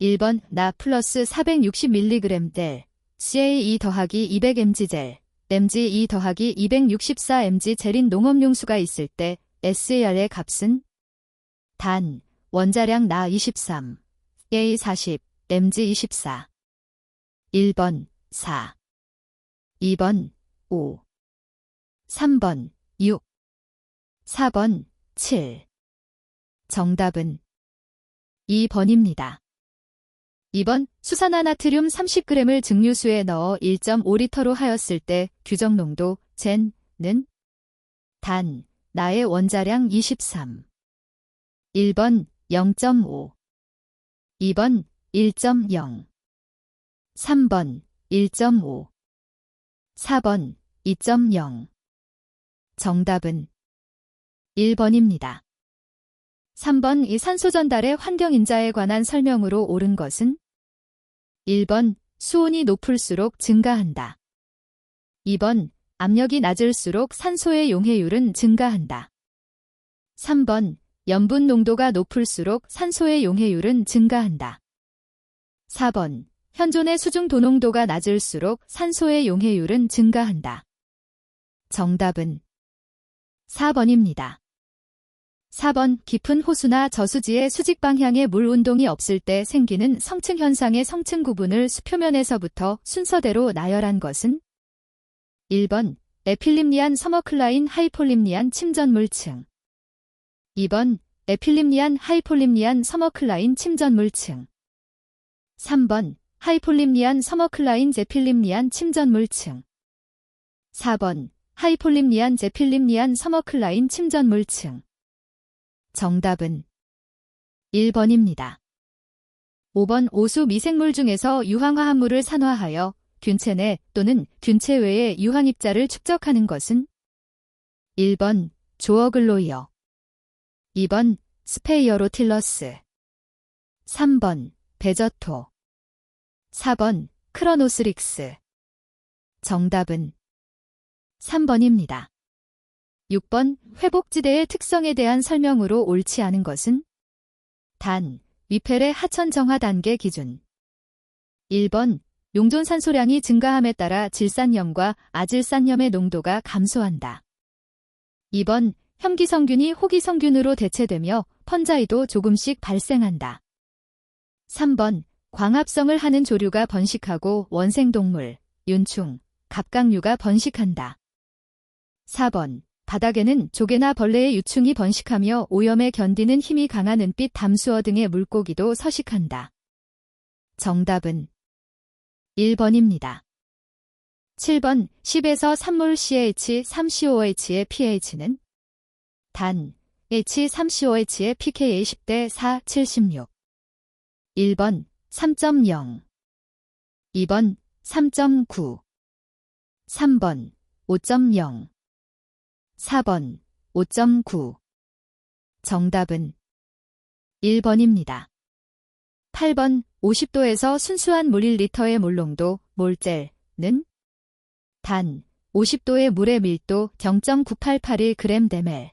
1번 나 플러스 460mg 델, CA2 더하기 200mg 젤, MG2 더하기 264mg 젤인 농업용수가 있을 때 SAR의 값은 단, 원자량 나 23, CA 40, MG 24. 1번 4, 2번 5, 3번 6, 4번 7. 정답은 2번입니다. 2번 수산화나트륨 30g을 증류수에 넣어 1.5리터로 하였을 때 규정 농도 젠는 단, 나의 원자량 23. 1번 0.5, 2번 1.0, 3번 1.5, 4번 2.0. 정답은 1번입니다. 3번 이 산소 전달의 환경인자에 관한 설명으로 옳은 것은 1번 수온이 높을수록 증가한다. 2번 압력이 낮을수록 산소의 용해율은 증가한다. 3번 염분 농도가 높을수록 산소의 용해율은 증가한다. 4번 현존의 수중 도농도가 낮을수록 산소의 용해율은 증가한다. 정답은 4번입니다. 4번 깊은 호수나 저수지의 수직 방향의 물 운동이 없을 때 생기는 성층 현상의 성층 구분을 수표면에서부터 순서대로 나열한 것은 1번 에필립니안 서머클라인 하이폴립니안 침전물층, 2번 에필립니안 하이폴립니안 서머클라인 침전물층, 3번 하이폴립니안 서머클라인 제필립니안 침전물층, 4번 하이폴립니안 제필립니안 서머클라인 침전물층. 정답은 1번입니다. 5번 오수 미생물 중에서 유황화합물을 산화하여 균체 내 또는 균체 외의 유황입자를 축적하는 것은 1번 조어글로이어, 2번 스페이어로틸러스, 3번 베저토, 4번 크로노스릭스. 정답은 3번입니다. 6번 회복지대의 특성에 대한 설명으로 옳지 않은 것은 단, 위펠의 하천 정화 단계 기준. 1번 용존산소량이 증가함에 따라 질산염과 아질산염의 농도가 감소한다. 2번 혐기성균이 호기성균으로 대체되며 펀자이도 조금씩 발생한다. 3번 광합성을 하는 조류가 번식하고 원생동물, 균충, 갑각류가 번식한다. 4번 바닥에는 조개나 벌레의 유충이 번식하며 오염에 견디는 힘이 강한 은빛 담수어 등의 물고기도 서식한다. 정답은 1번입니다. 7번 10에서 산물 CH3COOH의 pH는 단, H3COH의 pKa 10대 4, 76. 1번 3.0, 2번 3.9, 3번 5.0, 4번 5.9. 정답은 1번입니다. 8번 50도에서 순수한 물 1리터의 물농도 몰젤는 단 50도의 물의 밀도 0.9881g/ml.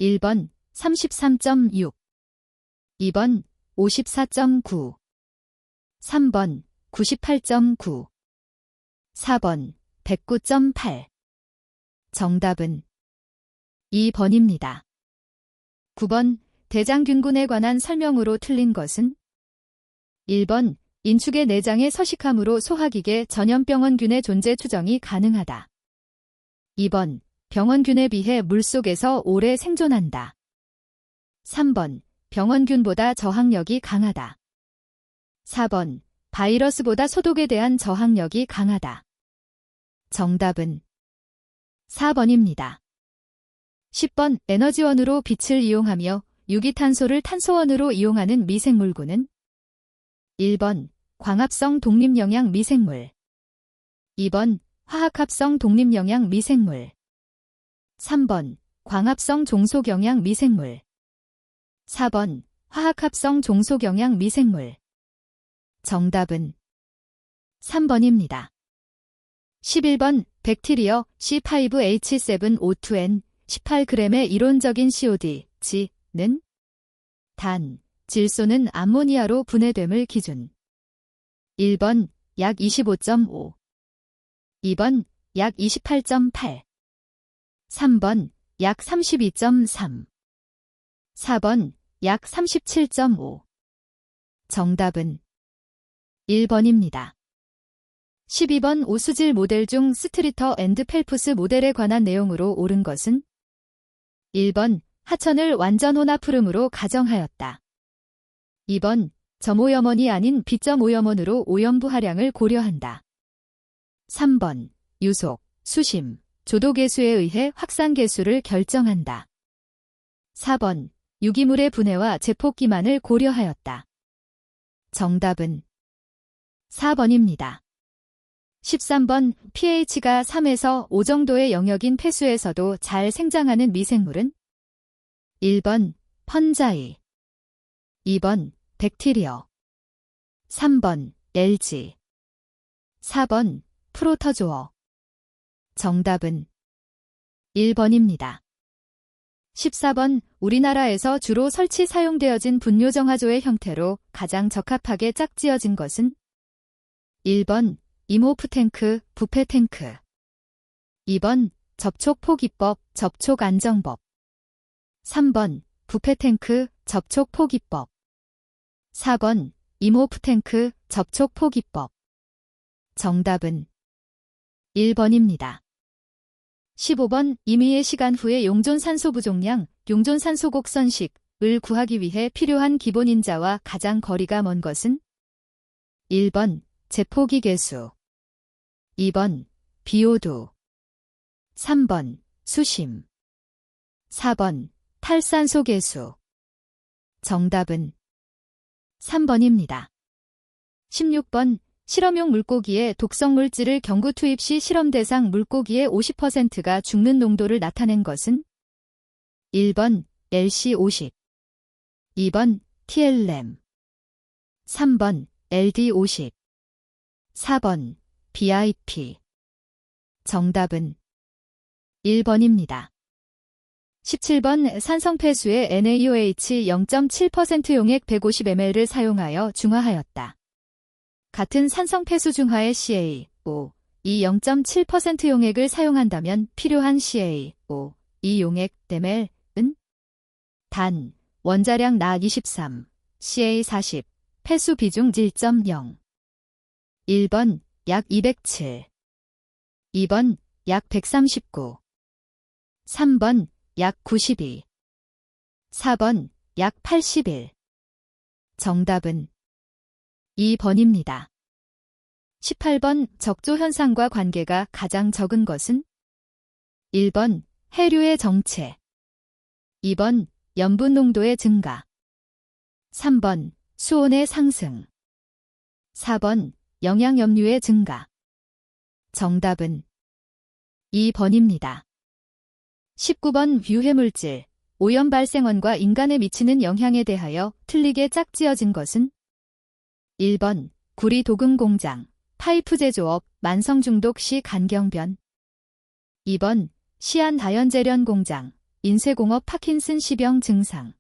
1번 33.6, 2번 54.9, 3번 98.9, 4번 109.8. 정답은 2번입니다. 9번 대장균군에 관한 설명으로 틀린 것은 1번 인축의 내장에 서식함으로 소화기계 전염병원균의 존재 추정이 가능하다. 2번 병원균에 비해 물속에서 오래 생존한다. 3번 병원균보다 저항력이 강하다. 4번 바이러스보다 소독에 대한 저항력이 강하다. 정답은 4번입니다. 10번 에너지원으로 빛을 이용하며 유기탄소를 탄소원으로 이용하는 미생물군은 1번 광합성 독립영양 미생물, 2번 화학합성 독립영양 미생물, 3번 광합성 종속영양 미생물, 4번 화학합성 종속영양 미생물. 정답은 3번입니다. 11번 백티리어 C5H7O2N 18g의 이론적인 COD, G는 단 질소는 암모니아로 분해됨을 기준. 1번 약 25.5, 2번 약 28.8, 3번 약 32.3, 4번 약 37.5. 정답은 1번입니다. 12번 오수질 모델 중 스트리터 앤드 펠프스 모델에 관한 내용으로 옳은 것은 1번 하천을 완전 혼합흐름으로 가정하였다. 2번 점오염원이 아닌 비점오염원으로 오염부 하량을 고려한다. 3번 유속, 수심, 조도계수에 의해 확산계수를 결정한다. 4번 유기물의 분해와 제폭 기만을 고려하였다. 정답은 4번입니다. 13번 pH가 3에서 5 정도의 영역인 폐수에서도 잘 생장하는 미생물은 1번 펀자이, 2번 백티리어, 3번 LG, 4번 프로터조어. 정답은 1번입니다. 14번 우리나라에서 주로 설치 사용되어진 분뇨정화조의 형태로 가장 적합하게 짝지어진 것은 1번 임호프탱크, 부패탱크, 2번 접촉포기법, 접촉안정법, 3번 부패탱크, 접촉포기법, 4번 임호프탱크, 접촉포기법. 정답은 1번입니다. 15번 임의의 시간 후에 용존산소 부종량, 용존산소 곡선식을 구하기 위해 필요한 기본인자와 가장 거리가 먼 것은 1번 제포기 계수, 2번 비오두, 3번 수심, 4번 탈산소 계수. 정답은 3번입니다. 16번 실험용 물고기에 독성 물질을 경구 투입 시 실험 대상 물고기의 50%가 죽는 농도를 나타낸 것은 1번 LC50, 2번 TLM, 3번 LD50, 4번 BIP. 정답은 1번입니다. 17번 산성폐수에 NaOH 0.7% 용액 150ml를 사용하여 중화하였다. 같은 산성폐수 중화의 CaO, 이 0.7% 용액을 사용한다면 필요한 CaO, 이 용액 ml은 단, 원자량 나 23, Ca40, 폐수 비중 1.0. 1번 약 207, 2번 약 139, 3번 약 92, 4번 약 81. 정답은 2번입니다. 18번 적조 현상과 관계가 가장 적은 것은 1번 해류의 정체, 2번 염분 농도의 증가, 3번 수온의 상승, 4번 영양염류의 증가. 정답은 2번입니다. 19번 유해물질, 오염 발생원과 인간에 미치는 영향에 대하여 틀리게 짝지어진 것은 1번 구리 도금 공장, 파이프 제조업, 만성 중독 시 간경변, 2번 시안 다연제련 공장, 인쇄공업 파킨슨 시병 증상,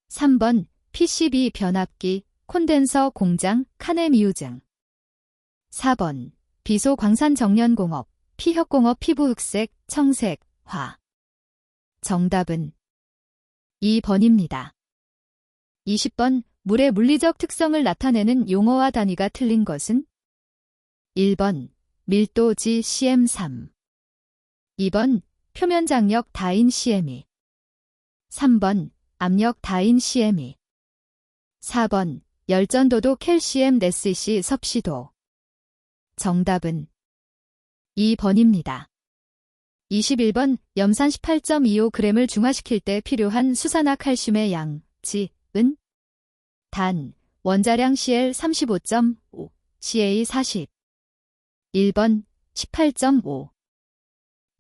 3번 PCB 변압기, 콘덴서 공장, 카네미우증, 4번 비소 광산 정련공업, 피혁공업 피부 흑색, 청색, 화. 정답은 2번입니다. 20번 물의 물리적 특성을 나타내는 용어와 단위가 틀린 것은 1번 밀도 GCM3, 2번 표면 장력 다인 CME, 3번 압력 다인 CME, 4번 열전도도 캘시엠 SC 섭시도. 정답은 2번입니다. 21번 염산 18.25g을 중화시킬 때 필요한 수산화 칼슘의 양, 지은 단, 원자량 CL 35.5, CA 40. 1번 18.5,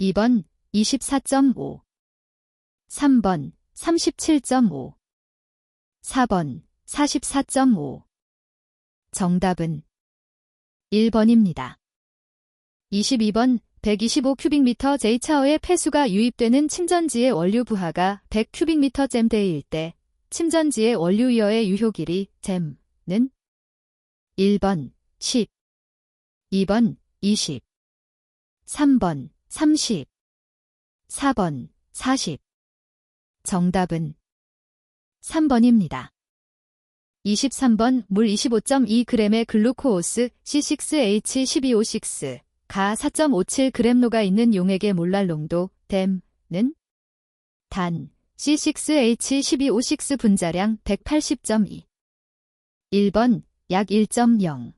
2번 24.5, 3번 37.5, 4번 44.5. 정답은 1번입니다. 22번 125큐빅미터 J차어의 폐수가 유입되는 침전지의 원료 부하가 100큐빅미터잼 대일 때 침전지의 원료이어의 유효길이 잼는 1번 10, 2번 20, 3번 30, 4번 40. 정답은 3번입니다. 23번 물 25.2g의 글루코오스 C6H12O6 가 4.57g 녹아 있는 용액의 몰랄 농도 댐는 단 C6H12O6 분자량 180.2. 1번 약 1.0,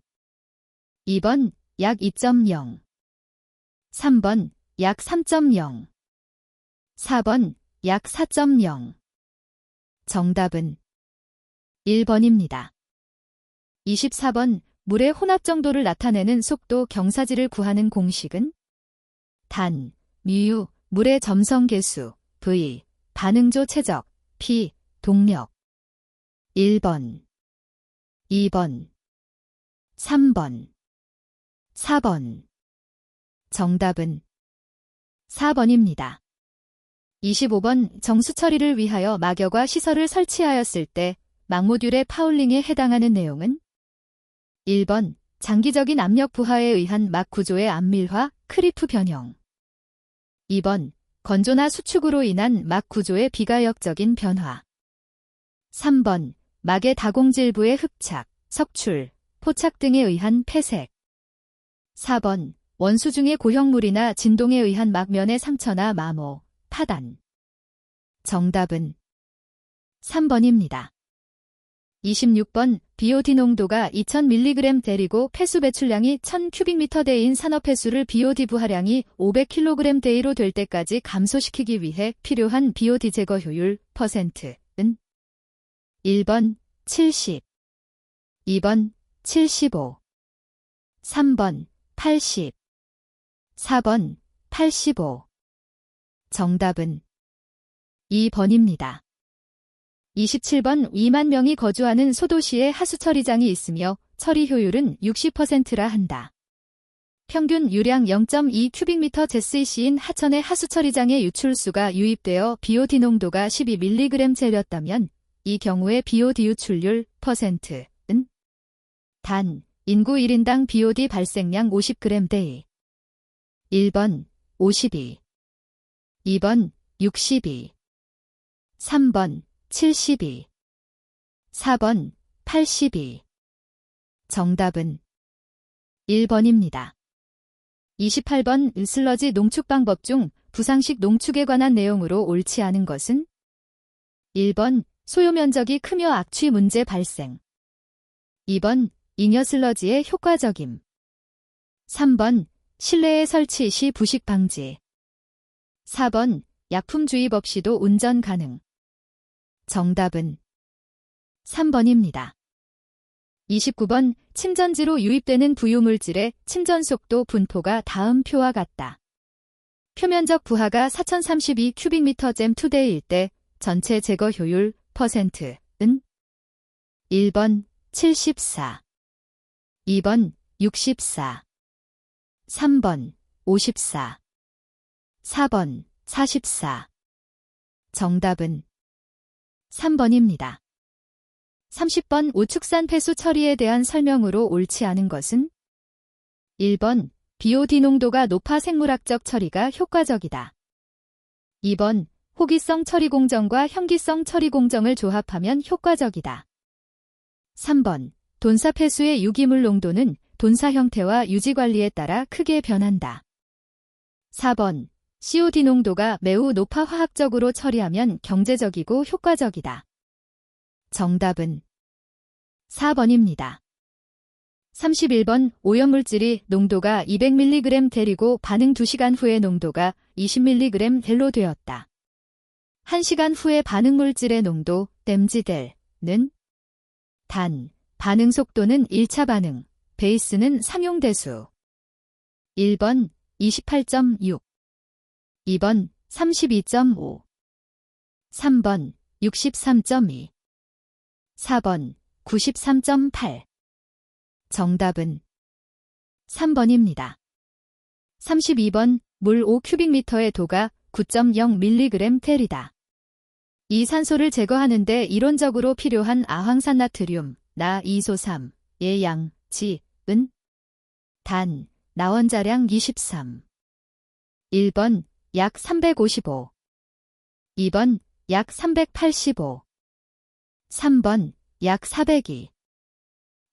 2번 약 2.0, 3번 약 3.0, 4번 약 4.0. 정답은 1번입니다. 24번 물의 혼합 정도를 나타내는 속도 경사지를 구하는 공식은 단, 뮤, 물의 점성 계수, V, 반응조 최적, P, 동력. 1번, 2번, 3번, 4번. 정답은 4번입니다. 25번 정수 처리를 위하여 막여과 시설을 설치하였을 때 막모듈의 파울링에 해당하는 내용은 1번 장기적인 압력 부하에 의한 막 구조의 암밀화, 크리프 변형. 2번 건조나 수축으로 인한 막 구조의 비가역적인 변화. 3번 막의 다공질부의 흡착, 석출, 포착 등에 의한 폐색. 4번 원수 중의 고형물이나 진동에 의한 막면의 상처나 마모, 파단. 정답은 3번입니다. 26번 BOD 농도가 2000mg 대이고 폐수 배출량이 1000m 대인 산업폐수를 BOD 부하량이 500kg 대이로 될 때까지 감소시키기 위해 필요한 BOD 제거 효율 %는 1번 70, 2번 75, 3번 80, 4번 85. 정답은 2번입니다. 27번 2만 명이 거주하는 소도시에 하수처리장이 있으며 처리 효율은 60%라 한다. 평균 유량 0.2 큐빅미터 제스이시인 하천의 하수처리장의 유출수가 유입되어 BOD 농도가 12mg 젤렸다면 이 경우의 BOD 유출률 %는 단 인구 1인당 BOD 발생량 50g 대이. 1번 52, 2번 62, 3번 72, 4번 82. 정답은 1번입니다. 28번 슬러지 농축 방법 중 부상식 농축에 관한 내용으로 옳지 않은 것은 1번 소요 면적이 크며 악취 문제 발생. 2번 잉여 슬러지의 효과적임. 3번 실내에 설치 시 부식 방지. 4번 약품 주입 없이도 운전 가능. 정답은 3번입니다. 29번 침전지로 유입되는 부유물질의 침전 속도 분포가 다음 표와 같다. 표면적 부하가 4032 큐빅미터 잼 투데이일 때 전체 제거 효율 %는 1번 74, 2번 64, 3번 54, 4번 44. 정답은 3번입니다. 30번 우축산 폐수 처리에 대한 설명으로 옳지 않은 것은 1번 BOD 농도가 높아 생물학적 처리가 효과적이다. 2번 호기성 처리 공정과 현기성 처리 공정을 조합하면 효과적이다. 3번 돈사 폐수의 유기물 농도는 돈사 형태와 유지 관리에 따라 크게 변한다. 4번 COD 농도가 매우 높아 화학적으로 처리하면 경제적이고 효과적이다. 정답은 4번입니다. 31번 오염물질이 농도가 200mg 대리고 반응 2시간 후에 농도가 20mg 델로 되었다. 1시간 후에 반응물질의 농도 댐지델는 단, 반응 속도는 1차 반응, 베이스는 상용대수. 1번 28.6, 2번 32.5, 3번 63.2, 4번 93.8. 정답은 3번입니다. 32번 물 5큐빅미터의 도가 9.0mg 텔이다. 이 산소를 제거하는데 이론적으로 필요한 아황산나트륨, 나, 이소삼, 의 양, 지, 은, 단, 나원자량 23. 1번 약 355. 2번 약 385. 3번 약 402.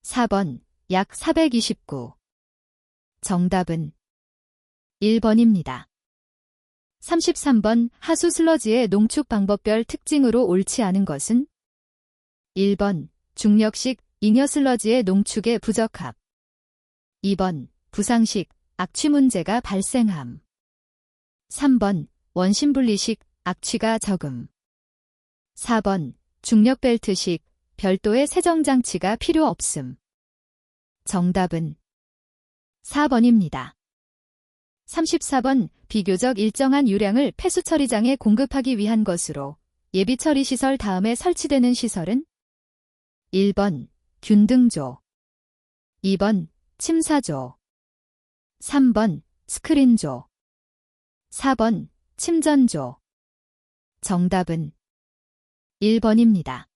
4번 약 429. 정답은 1번입니다. 33번 하수 슬러지의 농축 방법별 특징으로 옳지 않은 것은 1번 중력식 잉여 슬러지의 농축에 부적합. 2번 부상식 악취 문제가 발생함. 3번 원심분리식 악취가 적음. 4번 중력벨트식 별도의 세정장치가 필요 없음. 정답은 4번입니다. 34번 비교적 일정한 유량을 폐수처리장에 공급하기 위한 것으로 예비처리시설 다음에 설치되는 시설은 1번 균등조, 2번 침사조, 3번 스크린조, 4번 침전조. 정답은 1번입니다.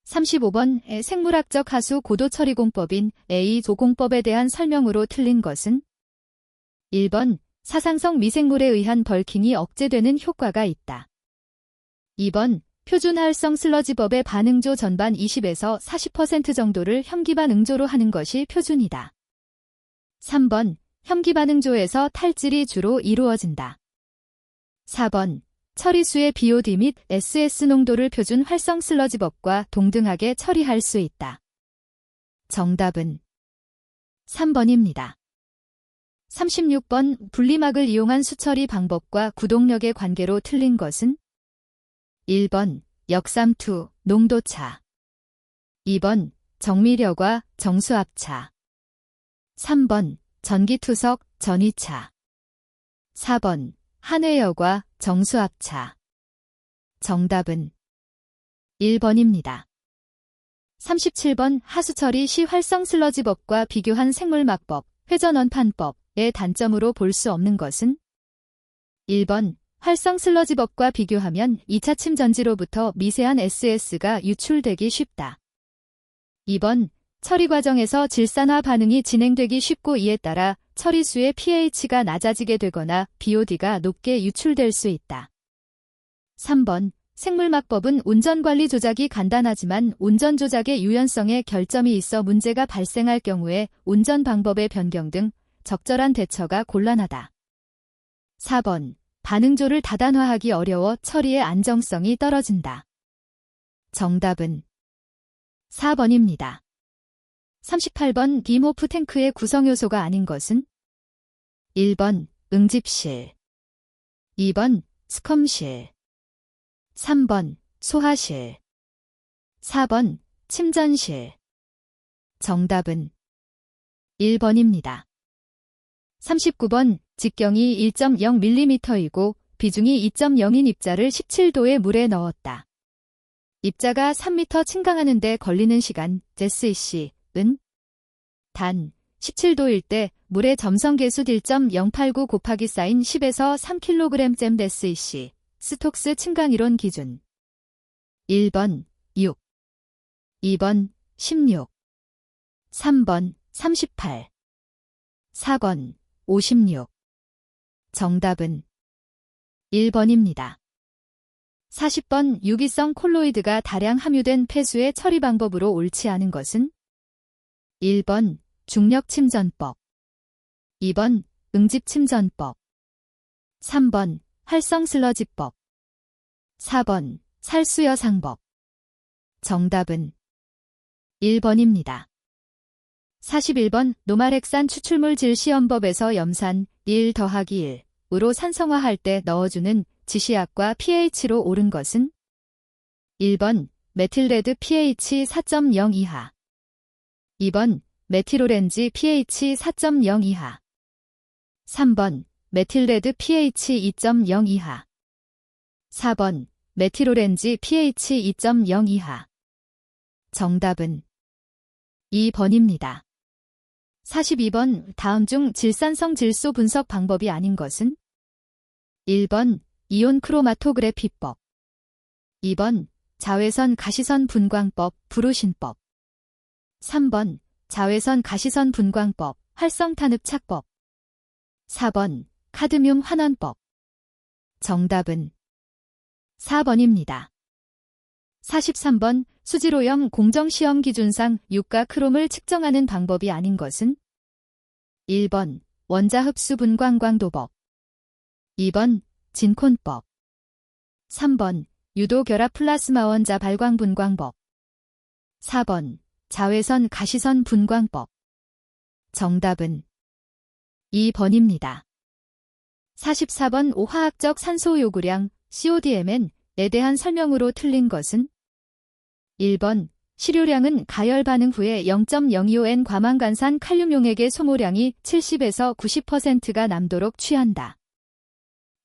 35번 생물학적 하수 고도처리공법인 A 조공법에 대한 설명으로 틀린 것은 1번 사상성 미생물에 의한 벌킹이 억제되는 효과가 있다. 2번 표준활성 슬러지법의 반응조 전반 20에서 40% 정도를 현기반응조로 하는 것이 표준이다. 3번 현기반응조에서 탈질이 주로 이루어진다. 4번 처리수의 BOD 및 SS 농도를 표준 활성 슬러지법과 동등하게 처리할 수 있다. 정답은 3번입니다. 36번 분리막을 이용한 수처리 방법과 구동력의 관계로 틀린 것은 1번 역삼투 농도차, 2번 정미력과 정수압차, 3번 전기투석 전위차, 4번 한회여과 정수압차. 정답은 1번입니다. 37번 하수처리 시 활성 슬러지법과 비교한 생물막법, 회전원판법의 단점으로 볼 수 없는 것은 1번 활성 슬러지법과 비교하면 2차 침전지로부터 미세한 SS가 유출되기 쉽다. 2번 처리 과정에서 질산화 반응이 진행되기 쉽고 이에 따라 처리수의 pH가 낮아지게 되거나 BOD가 높게 유출될 수 있다. 3번 생물막법은 운전관리 조작이 간단하지만 운전 조작의 유연성에 결점이 있어 문제가 발생할 경우에 운전 방법의 변경 등 적절한 대처가 곤란하다. 4번 반응조를 다단화하기 어려워 처리의 안정성이 떨어진다. 정답은 4번입니다. 38번 빔오프 탱크의 구성요소가 아닌 것은 1번 응집실, 2번 스컴실, 3번 소화실, 4번 침전실. 정답은 1번입니다. 39번 직경이 1.0mm이고 비중이 2.0인 입자를 17도의 물에 넣었다. 입자가 3m 침강하는 데 걸리는 시간 SEC 은 단 17도일 때 물의 점성계수 1.089 곱하기 사인 10에서 3kg SEC 스톡스 침강이론 기준 1번 6, 2번 16, 3번 38, 4번 56. 정답은 1번입니다. 40번 유기성 콜로이드가 다량 함유된 폐수의 처리 방법으로 옳지 않은 것은 1번 중력침전법, 2번 응집침전법, 3번 활성슬러지법, 4번 살수여상법. 정답은 1번입니다. 41번 노말핵산 추출물 질시험법에서 염산 1 더하기 1으로 산성화할 때 넣어주는 지시약과 pH로 옳은 것은 1번 메틸레드 pH 4.0 이하, 2번 메틸오렌지 pH 4.0 이하, 3번 메틸레드 pH 2.0 이하, 4번 메틸오렌지 pH 2.0 이하. 정답은 2번입니다. 42번 다음 중 질산성 질소 분석 방법이 아닌 것은 1번 이온 크로마토그래피법, 2번 자외선 가시선 분광법 불우신법. 3번 자외선 가시선 분광법 활성탄흡착법. 4번 카드뮴 환원법. 정답은 4번입니다. 43번 수지로형 공정시험 기준상 유가 크롬을 측정하는 방법이 아닌 것은? 1번 원자흡수 분광광도법. 2번 진콘법. 3번 유도결합 플라스마 원자 발광 분광법. 4번 자외선 가시선 분광법. 정답은 2번입니다. 44번 화학적 산소 요구량 CODMN에 대한 설명으로 틀린 것은? 1번 시료량은 가열 반응 후에 0.025N 과망간산 칼륨 용액의 소모량이 70에서 90%가 남도록 취한다.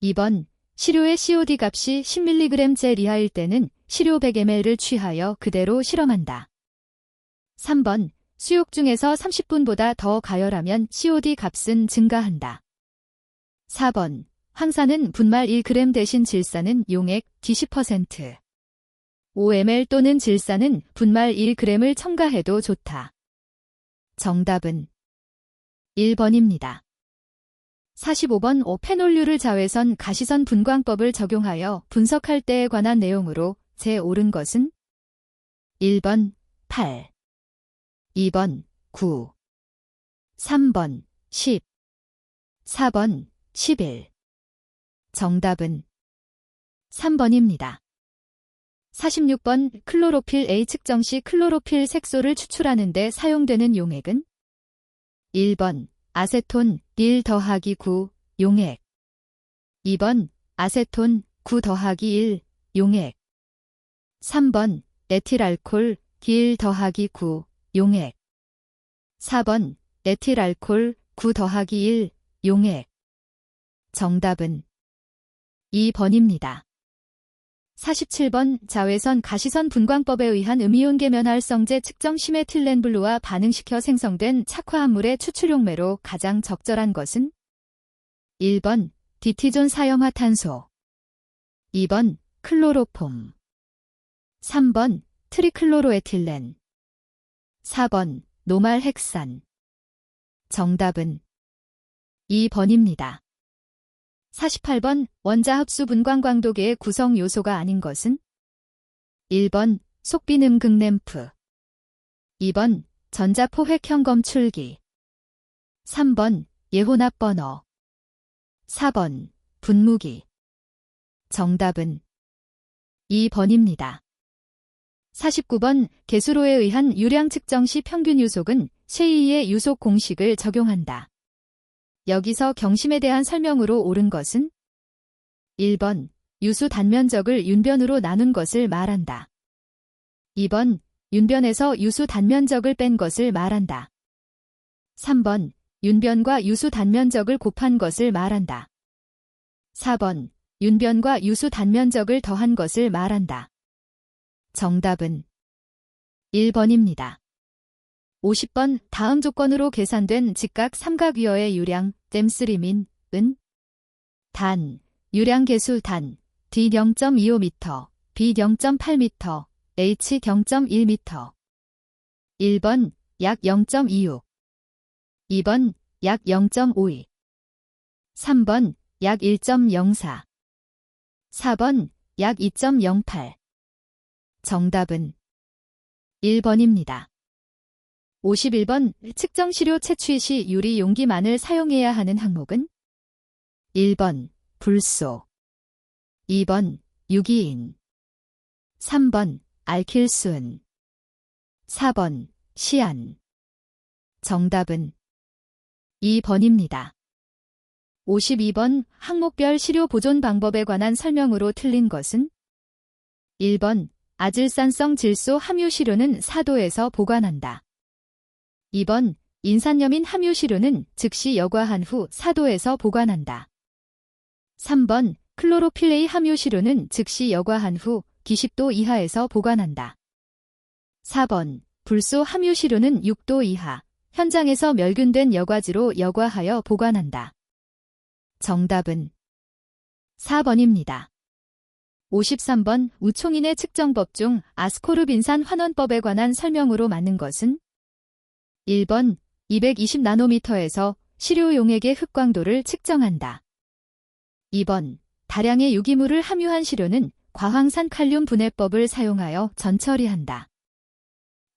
2번 시료의 COD 값이 10mg/제 이하일 때는 시료 100ml를 취하여 그대로 실험한다. 3번 수욕 중에서 30분보다 더 가열하면 COD 값은 증가한다. 4번 황산은 분말 1g 대신 질산은 용액 D10%. 5ml 또는 질산은 분말 1g을 첨가해도 좋다. 정답은 1번입니다. 45번 페놀류를 자외선 가시선 분광법을 적용하여 분석할 때에 관한 내용으로 제 옳은 것은? 1번 8, 2번 9, 3번 10, 4번 11. 정답은 3번입니다. 46번 클로로필 A 측정 시 클로로필 색소를 추출하는 데 사용되는 용액은? 1번 아세톤 1 더하기 9 용액. 2번 아세톤 9 더하기 1 용액. 3번 에틸알콜 1 더하기 9 용액. 4번 에틸알콜 9 더하기 1 용액. 정답은 2번입니다. 47번 자외선 가시선 분광법에 의한 음이온 계면활성제 측정 시메틸렌블루와 반응시켜 생성된 착화합물의 추출용매로 가장 적절한 것은? 1번 디티존 사형화탄소. 2번 클로로폼. 3번 트리클로로에틸렌. 4번 노말헥산. 정답은 2번입니다. 48번 원자흡수 분광광도계의 구성 요소가 아닌 것은? 1번 속비능극 램프. 2번 전자포획형 검출기. 3번 예혼합 버너. 4번 분무기. 정답은 2번입니다. 49번 개수로에 의한 유량 측정 시 평균 유속은 셰이의 유속 공식을 적용한다. 여기서 경심에 대한 설명으로 옳은 것은? 1번 유수 단면적을 윤변으로 나눈 것을 말한다. 2번 윤변에서 유수 단면적을 뺀 것을 말한다. 3번 윤변과 유수 단면적을 곱한 것을 말한다. 4번 윤변과 유수 단면적을 더한 것을 말한다. 정답은 1번입니다. 50번 다음 조건으로 계산된 직각 삼각위어의 유량 댐스리민 은 단 유량 계수 단 D 0.25m, B 0.8m, H 0.1m. 1번 약 0.26, 2번 약 0.52, 3번 약 1.04, 4번 약 2.08. 정답은 1번입니다. 51번 측정시료 채취 시 유리 용기만을 사용해야 하는 항목은? 1번 불소. 2번 유기인. 3번 알킬순. 4번 시안. 정답은 2번입니다. 52번 항목별 시료 보존 방법에 관한 설명으로 틀린 것은? 1번 아질산성 질소 함유 시료는 4도에서 보관한다. 2번 인산염인 함유 시료는 즉시 여과한 후 4도에서 보관한다. 3번 클로로필 A 함유 시료는 즉시 여과한 후 20도 이하에서 보관한다. 4번 불소 함유 시료는 6도 이하, 현장에서 멸균된 여과지로 여과하여 보관한다. 정답은 4번입니다. 53번 우총인의 측정법 중 아스코르빈산 환원법에 관한 설명으로 맞는 것은 1번 220나노미터에서 시료 용액의 흑광도를 측정한다. 2번 다량의 유기물을 함유한 시료는 과황산 칼륨 분해법을 사용하여 전처리한다.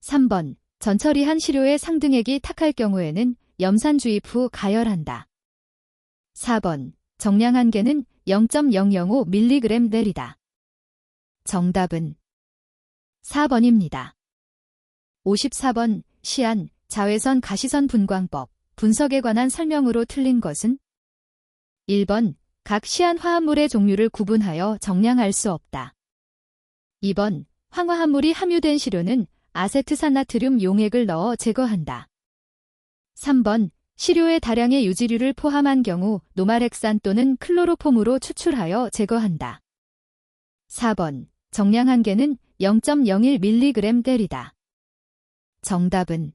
3번 전처리한 시료의 상등액이 탁할 경우에는 염산 주입 후 가열한다. 4번 정량 한계는 0.005mg 넬이다. 정답은 4번입니다. 54번 시안 자외선 가시선 분광법 분석에 관한 설명으로 틀린 것은 1번 각 시안 화합물의 종류를 구분하여 정량할 수 없다. 2번 황화합물이 함유된 시료는 아세트산나트륨 용액을 넣어 제거한다. 3번 시료에 다량의 유지류를 포함한 경우 노말헥산 또는 클로로폼으로 추출하여 제거한다. 4번 정량 한계는 0.01mg 델이다. 정답은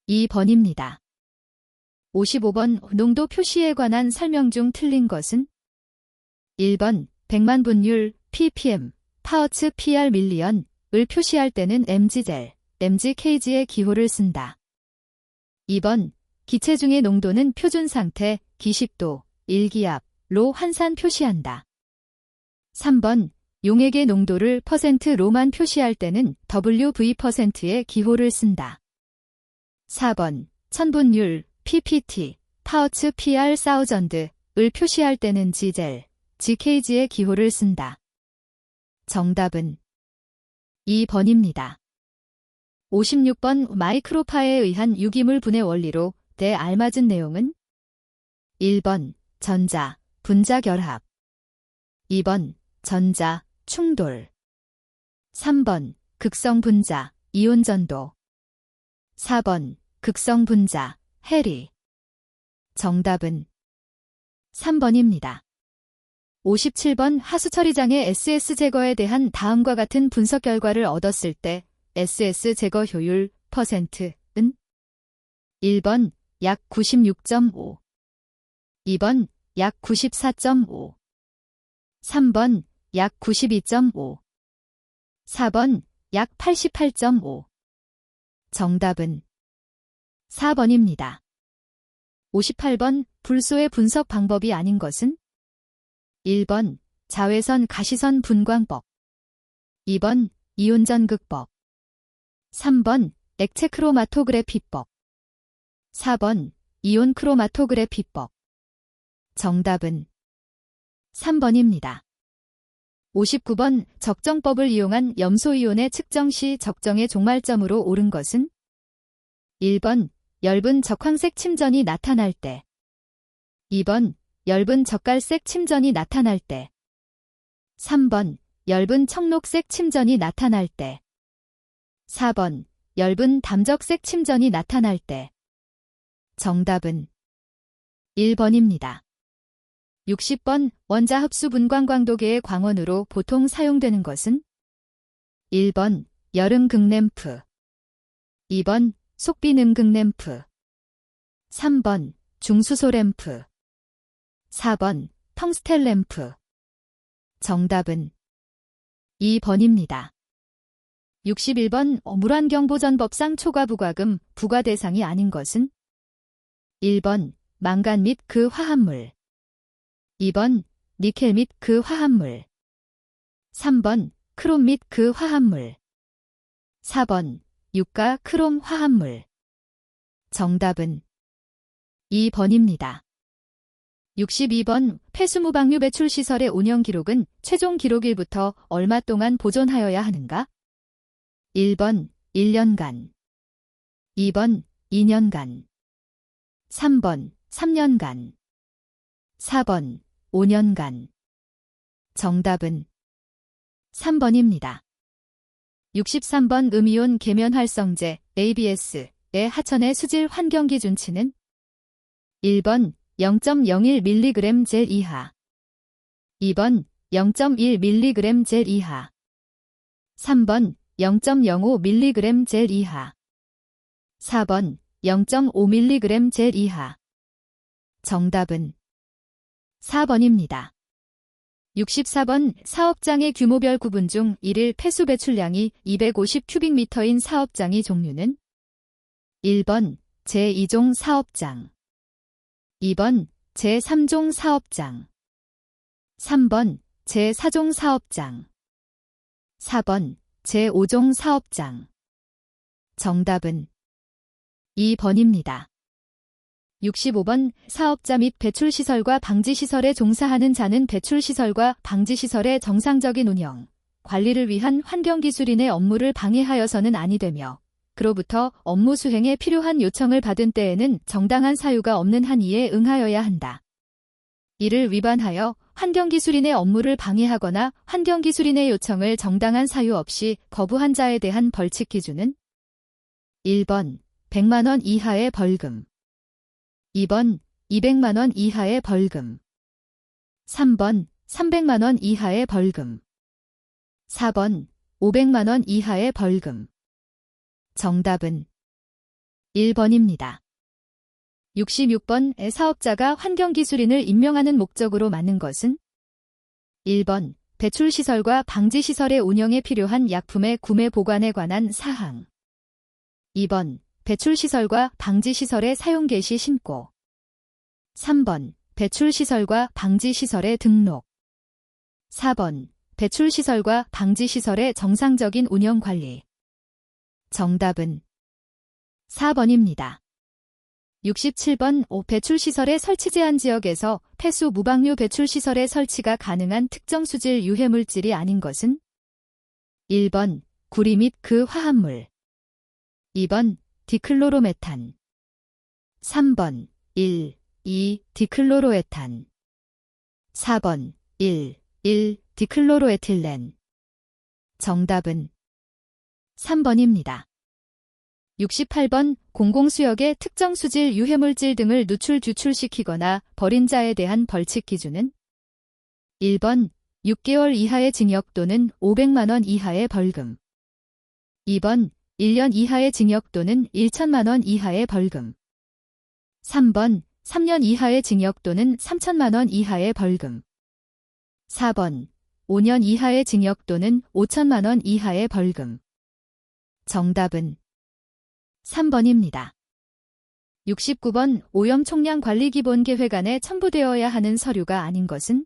2번입니다. 55번 농도 표시에 관한 설명 중 틀린 것은 1번 100만 분율 ppm 파워츠 PR 밀리언을 표시할 때는 mg젤, mgkg의 기호를 쓴다. 2번 기체 중의 농도는 표준 상태, 기식도, 일기압로 환산 표시한다. 3번 용액의 농도를 %로만 표시할 때는 WV%의 기호를 쓴다. 4번 천분율 PPT, 파워츠 PR 사우전드을 표시할 때는 G젤, GKG의 기호를 쓴다. 정답은 2번입니다. 56번 마이크로파에 의한 유기물 분해 원리로 대 알맞은 내용은 1번 전자, 분자 결합 2번 전자, 충돌 3번 극성 분자, 이온 전도 4번 극성 분자, 해리 정답은 3번입니다. 57번 하수처리장의 SS 제거에 대한 다음과 같은 분석 결과를 얻었을 때 SS 제거 효율 %은 1번 약 96.5 2번 약 94.5 3번 약 92.5 4번 약 88.5 정답은 4번입니다. 58번 불소의 분석 방법이 아닌 것은 1번 자외선 가시선 분광법 2번 이온전극법 3번 액체 크로마토그래피법 4번 이온 크로마토그래피법 정답은 3번입니다. 59번 적정법을 이용한 염소이온의 측정 시 적정의 종말점으로 옳은 것은 1번 엷은 적황색 침전이 나타날 때 2번 엷은 적갈색 침전이 나타날 때 3번 엷은 청록색 침전이 나타날 때 4번 엷은 담적색 침전이 나타날 때 정답은 1번입니다. 60번 원자 흡수 분광 광도계의 광원으로 보통 사용되는 것은 1번 여름 극램프 2번 속비능 극램프 3번 중수소 램프 4번 텅스텐 램프 정답은 2번입니다. 61번 물환경보전법상 초과 부과금 부과 대상이 아닌 것은 1번 망간 및 그 화합물 2번 니켈 및 그 화합물 3번 크롬 및 그 화합물 4번 유가 크롬 화합물 정답은 2번입니다. 62번 폐수무방류 배출 시설의 운영 기록은 최종 기록일부터 얼마 동안 보존하여야 하는가? 1번 1년간 2번 2년간 3번 3년간 4번 5년간 정답은 3번입니다. 63번 음이온 계면 활성제 ABS의 하천의 수질 환경 기준치는 1번 0.01mg 젤 이하 2번 0.1mg 젤 이하 3번 0.05mg 젤 이하 4번 0.5mg 젤 이하 정답은 4번입니다. 64번 사업장의 규모별 구분 중 1일 폐수 배출량이 250큐빅미터인 사업장의 종류는 1번 제2종 사업장 2번 제3종 사업장 3번 제4종 사업장 4번 제5종 사업장 정답은 2번입니다. 65번 사업자 및 배출시설과 방지시설에 종사하는 자는 배출시설과 방지시설의 정상적인 운영, 관리를 위한 환경기술인의 업무를 방해하여서는 아니 되며 그로부터 업무 수행에 필요한 요청을 받은 때에는 정당한 사유가 없는 한 이에 응하여야 한다. 이를 위반하여 환경기술인의 업무를 방해하거나 환경기술인의 요청을 정당한 사유 없이 거부한 자에 대한 벌칙 기준은 1번 100만 원 이하의 벌금 2번 200만 원 이하의 벌금 3번 300만 원 이하의 벌금 4번 500만 원 이하의 벌금 정답은 1번입니다. 66번 사업자가 환경기술인을 임명하는 목적으로 맞는 것은 1번 배출시설과 방지시설의 운영에 필요한 약품의 구매 보관에 관한 사항 2번 배출시설과 방지시설의 사용 개시 신고 3번 배출시설과 방지시설의 등록 4번 배출시설과 방지시설의 정상적인 운영 관리 정답은 4번입니다. 67번 배출시설의 설치 제한 지역에서 폐수 무방류 배출시설의 설치가 가능한 특정 수질 유해물질이 아닌 것은 1번 구리 및 그 화합물 2번 디클로로메탄 3번 2 디클로로에탄 4번 1 디클로로에틸렌 정답은 3번입니다. 68번 공공수역에 특정 수질 유해물질 등을 누출 유출시키거나 버린 자에 대한 벌칙 기준은 1번 6개월 이하의 징역 또는 500만 원 이하의 벌금 2번 1년 이하의 징역 또는 1천만 원 이하의 벌금 3번 3년 이하의 징역 또는 3천만 원 이하의 벌금 4번 5년 이하의 징역 또는 5천만 원 이하의 벌금 정답은 3번입니다. 69번 오염 총량 관리 기본 계획안에 첨부되어야 하는 서류가 아닌 것은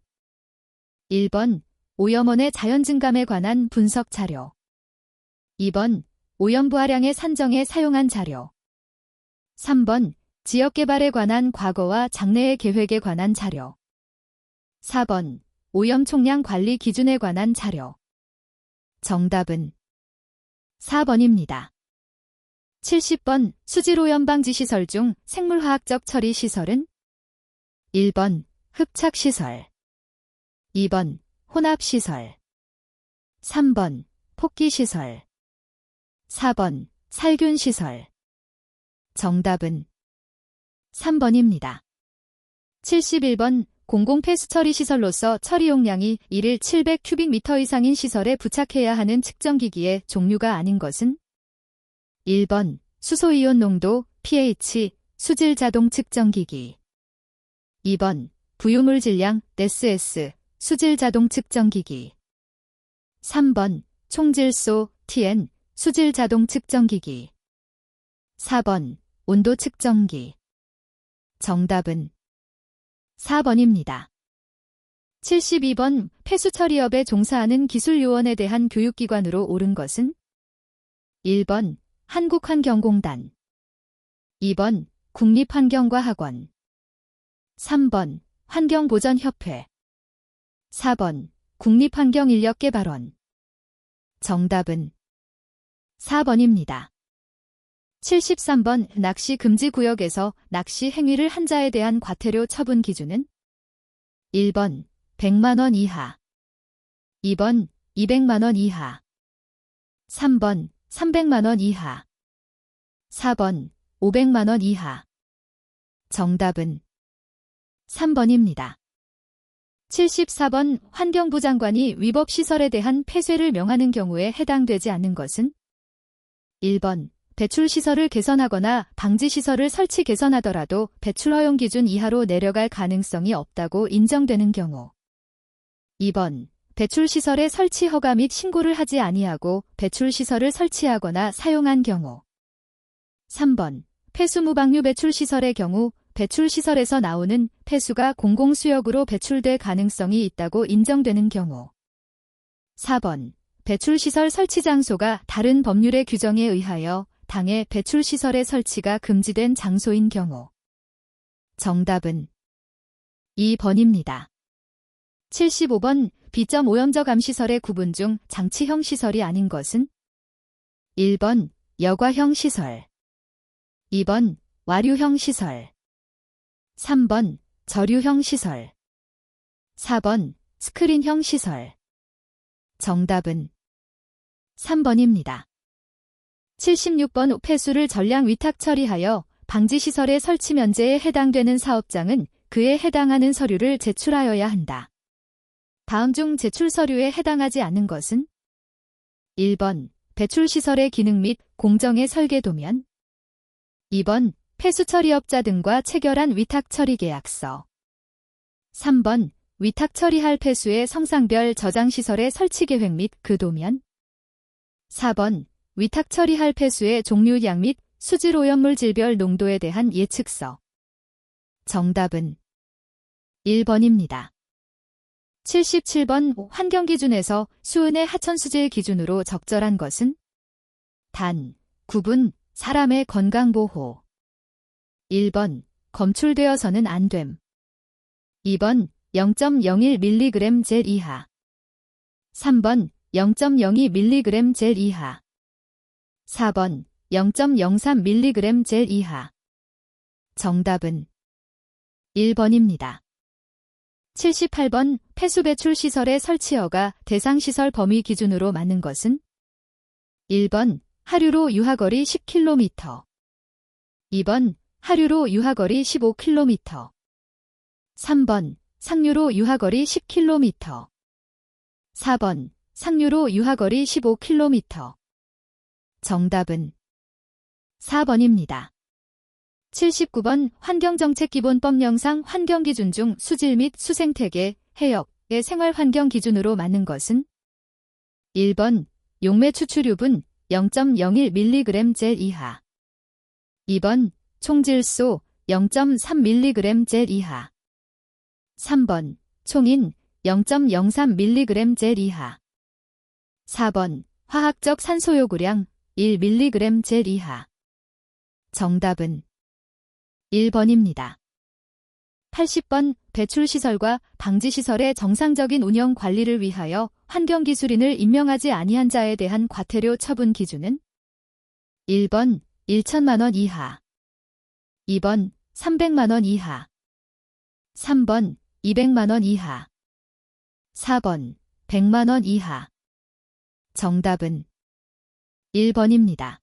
1번 오염원의 자연 증감에 관한 분석 자료 2번 오염 부하량의 산정에 사용한 자료 3번 지역 개발에 관한 과거와 장래의 계획에 관한 자료 4번 오염 총량 관리 기준에 관한 자료 정답은 4번입니다. 70번 수질오염 방지 시설 중 생물화학적 처리 시설은 1번 흡착시설 2번 혼합시설 3번 폭기시설 4번 살균시설 정답은 3번입니다. 71번 공공폐수처리시설로서 처리 용량이 1일 700큐빅미터 이상인 시설에 부착해야 하는 측정기기의 종류가 아닌 것은 1번 수소이온 농도 pH 수질 자동 측정기기 2번 부유물 질량 DSS 수질 자동 측정기기 3번 총질소 TN 수질 자동 측정기기 4번 온도 측정기 정답은 4번입니다. 72번 폐수처리업에 종사하는 기술요원에 대한 교육기관으로 옳은 것은 1번 한국환경공단 2번 국립환경과학원 3번 환경보전협회 4번 국립환경인력개발원 정답은 4번입니다. 73번 낚시 금지 구역에서 낚시 행위를 한 자에 대한 과태료 처분 기준은 1번 100만 원 이하 2번 200만 원 이하 3번 300만 원 이하 4번 500만 원 이하 정답은 3번입니다. 74번 환경부 장관이 위법시설에 대한 폐쇄를 명하는 경우에 해당되지 않는 것은 1번 배출시설을 개선하거나 방지시설을 설치 개선하더라도 배출 허용 기준 이하로 내려갈 가능성이 없다고 인정되는 경우 2번. 배출시설의 설치 허가 및 신고를 하지 아니하고 배출시설을 설치하거나 사용한 경우. 3번. 폐수 무방류 배출시설의 경우 배출시설에서 나오는 폐수가 공공수역으로 배출될 가능성이 있다고 인정되는 경우. 4번. 배출시설 설치 장소가 다른 법률의 규정에 의하여 당해 배출시설의 설치가 금지된 장소인 경우. 정답은 2번입니다. 75번. B점 오염적 암시설의 구분 중 장치형 시설이 아닌 것은? 1번. 여과형 시설. 2번. 와류형 시설. 3번. 저류형 시설. 4번. 스크린형 시설. 정답은 3번입니다. 76번. 폐수를 전량 위탁 처리하여 방지시설의 설치 면제에 해당되는 사업장은 그에 해당하는 서류를 제출하여야 한다. 다음 중 제출 서류에 해당하지 않는 것은? 1번. 배출시설의 기능 및 공정의 설계도면. 2번. 폐수처리업자 등과 체결한 위탁처리계약서. 3번. 위탁처리할 폐수의 성상별 저장시설의 설치계획 및 그 도면. 4번. 위탁처리할 폐수의 종류량 및 수질오염물 질별 농도에 대한 예측서. 정답은 1번입니다. 77번. 환경기준에서 수은의 하천수질 기준으로 적절한 것은? 단, 구분, 사람의 건강보호. 1번. 검출되어서는 안 됨. 2번. 0.01mg 젤 이하. 3번. 0.02mg 젤 이하. 4번. 0.03mg 젤 이하. 정답은 1번입니다. 78번. 폐수배출시설의 설치허가 대상시설 범위 기준으로 맞는 것은? 1번. 하류로 유하거리 10km. 2번. 하류로 유하거리 15km. 3번. 상류로 유하거리 10km. 4번. 상류로 유하거리 15km. 정답은 4번입니다. 79번. 환경정책기본법 영상 환경기준 중 수질 및 수생태계, 해역의 생활환경 기준으로 맞는 것은? 1번. 용매 추출유분 0.01mg 젤 이하. 2번. 총질소 0.3mg 젤 이하. 3번. 총인 0.03mg 젤 이하. 4번. 화학적 산소 요구량 1mg 젤 이하. 정답은 1번입니다. 80번. 배출시설과 방지시설의 정상적인 운영 관리를 위하여 환경기술인을 임명하지 아니한 자에 대한 과태료 처분 기준은? 1번. 1천만원 이하. 2번. 300만원 이하. 3번. 200만원 이하. 4번. 100만원 이하. 정답은 1번입니다.